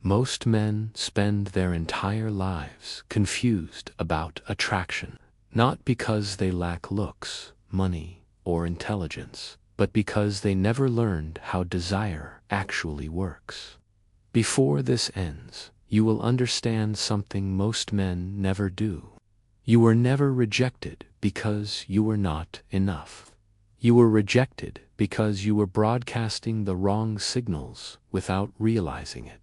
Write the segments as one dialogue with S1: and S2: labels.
S1: Most men spend their entire lives confused about attraction, not because they lack looks, money, or intelligence, but because they never learned how desire actually works. Before this ends, you will understand something most men never do. You were never rejected because you were not enough. You were rejected because you were broadcasting the wrong signals without realizing it.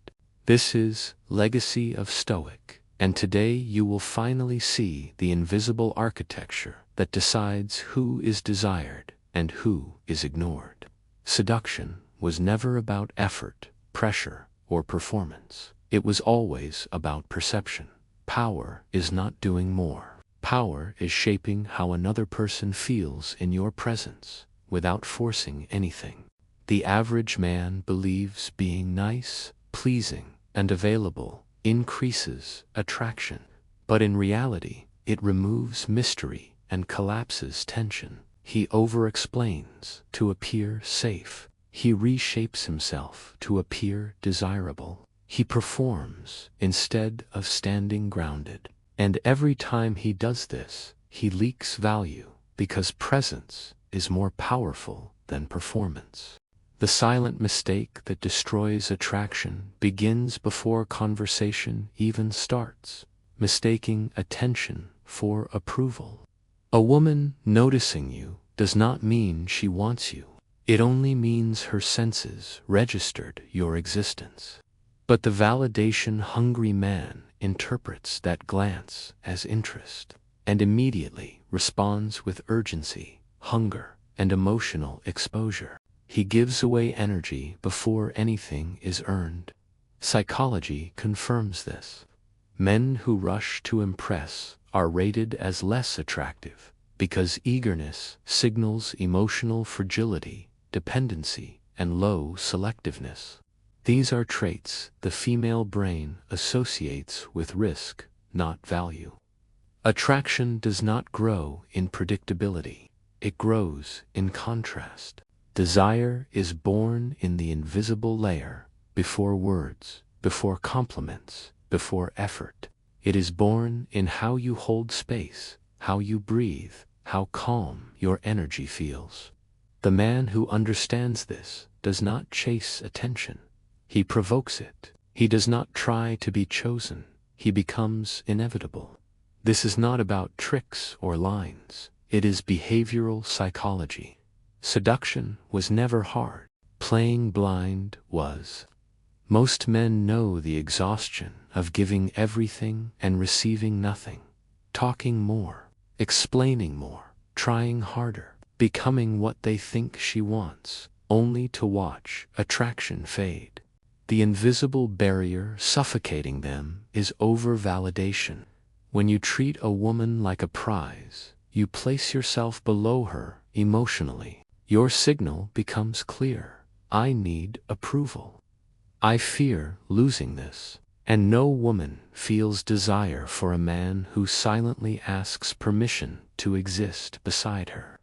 S1: This is Legacy of Stoic, and today you will finally see the invisible architecture that decides who is desired and who is ignored. Seduction was never about effort, pressure, or performance. It was always about perception. Power is not doing more. Power is shaping how another person feels in your presence without forcing anything. The average man believes being nice, pleasing, and available increases attraction, but in reality, it removes mystery and collapses tension. He over-explains to appear safe. He reshapes himself to appear desirable. He performs instead of standing grounded. And every time he does this, he leaks value because presence is more powerful than performance. The silent mistake that destroys attraction begins before conversation even starts, mistaking attention for approval. A woman noticing you does not mean she wants you. It only means her senses registered your existence. But the validation-hungry man interprets that glance as interest and immediately responds with urgency, hunger, and emotional exposure. He gives away energy before anything is earned. Psychology confirms this. Men who rush to impress are rated as less attractive because eagerness signals emotional fragility, dependency, and low selectiveness. These are traits the female brain associates with risk, not value. Attraction does not grow in predictability. It grows in contrast. Desire is born in the invisible layer, before words, before compliments, before effort. It is born in how you hold space, how you breathe, how calm your energy feels. The man who understands this does not chase attention. He provokes it. He does not try to be chosen. He becomes inevitable. This is not about tricks or lines. It is behavioral psychology. Seduction was never hard. Playing blind was. Most men know the exhaustion of giving everything and receiving nothing. Talking more, explaining more, trying harder, becoming what they think she wants, only to watch attraction fade. The invisible barrier suffocating them is over-validation. When you treat a woman like a prize, you place yourself below her emotionally. Your signal becomes clear. I need approval. I fear losing this. And no woman feels desire for a man who silently asks permission to exist beside her.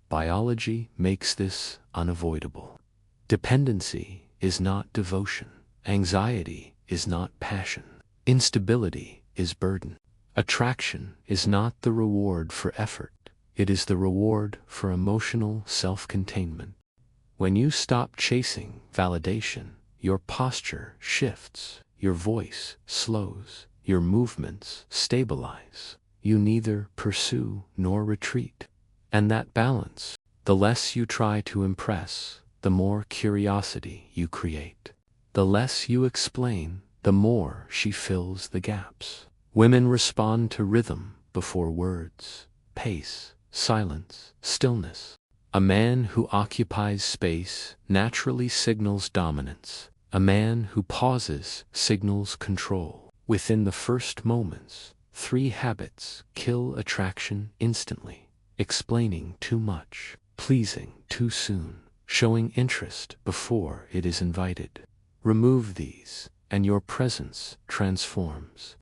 S1: Biology makes this unavoidable. Dependency is not devotion. Anxiety is not passion. Instability is burden. Attraction is not the reward for effort. It is the reward for emotional self-containment. When you stop chasing validation, your posture shifts, your voice slows, your movements stabilize. You neither pursue nor retreat. And that balance, the less you try to impress, the more curiosity you create. The less you explain, the more she fills the gaps. Women respond to rhythm before words, pace, silence, stillness. A man who occupies space naturally signals dominance. A man who pauses signals control. Within the first moments, 3 habits kill attraction instantly. Explaining too much, pleasing too soon, showing interest before it is invited. Remove these, and your presence transforms.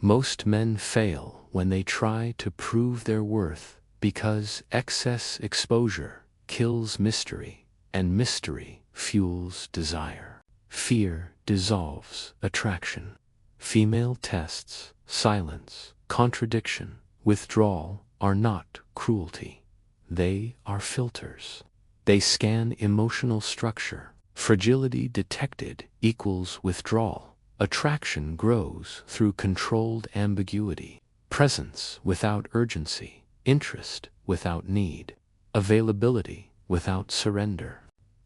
S1: Most men fail when they try to prove their worth because excess exposure kills mystery, and mystery fuels desire. Fear dissolves attraction. Female tests, silence, contradiction, withdrawal are not cruelty. They are filters. They scan emotional structure. Fragility detected equals withdrawal. Attraction grows through controlled ambiguity. Presence without urgency. Interest without need. Availability without surrender.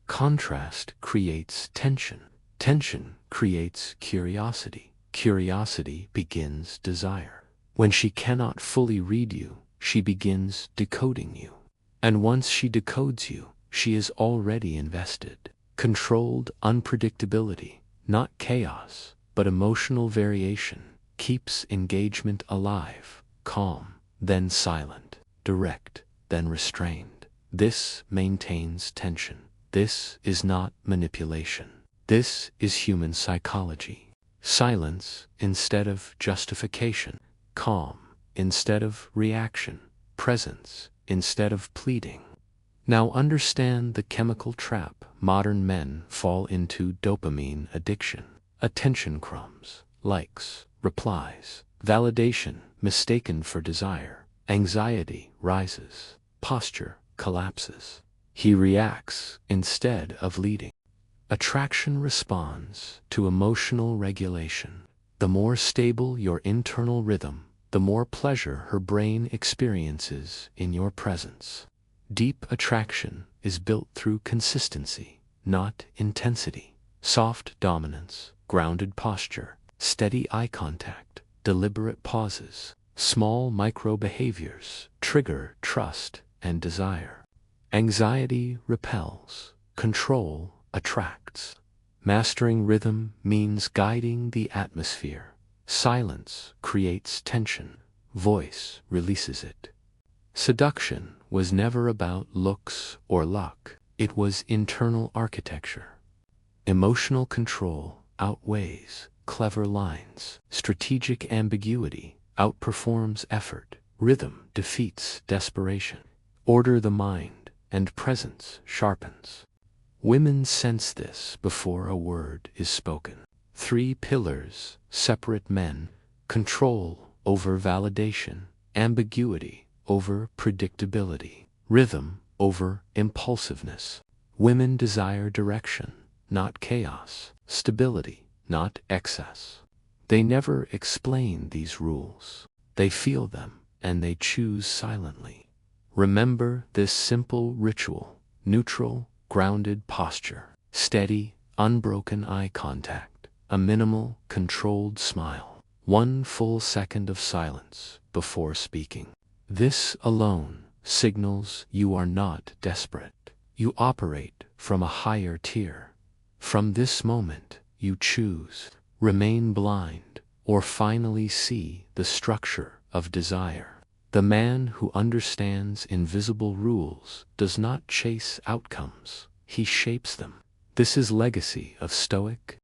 S1: Contrast creates tension. Tension creates curiosity. Curiosity begins desire. When she cannot fully read you, she begins decoding you. And once she decodes you, she is already invested. Controlled unpredictability, not chaos, but emotional variation, keeps engagement alive, calm, then silent, direct, then restrained. This maintains tension. This is not manipulation. This is human psychology. Silence instead of justification, calm instead of reaction, presence instead of pleading. Now understand the chemical trap modern men fall into: dopamine addiction, attention crumbs, likes, replies, validation mistaken for desire. Anxiety rises, posture collapses. He reacts instead of leading. Attraction responds to emotional regulation. The more stable your internal rhythm, the more pleasure her brain experiences in your presence. Deep attraction is built through consistency, not intensity. Soft dominance, grounded posture, steady eye contact, deliberate pauses, small micro-behaviors trigger trust and desire. Anxiety repels, control attracts. Mastering rhythm means guiding the atmosphere. Silence creates tension, voice releases it. Seduction was never about looks or luck. It was internal architecture. Emotional control outweighs clever lines. Strategic ambiguity outperforms effort. Rhythm defeats desperation. Order the mind, and presence sharpens. Women sense this before a word is spoken. 3 pillars separate men: control over validation, ambiguity over predictability, rhythm over impulsiveness. Women desire direction, not chaos, stability, not excess. They never explain these rules. They feel them, and they choose silently. Remember this simple ritual: neutral, grounded posture, steady, unbroken eye contact, a minimal, controlled smile, 1 full second of silence before speaking. This alone signals you are not desperate. You operate from a higher tier. From this moment, you choose: remain blind, or finally see the structure of desire. The man who understands invisible rules does not chase outcomes, he shapes them. This is Legacy of Stoic.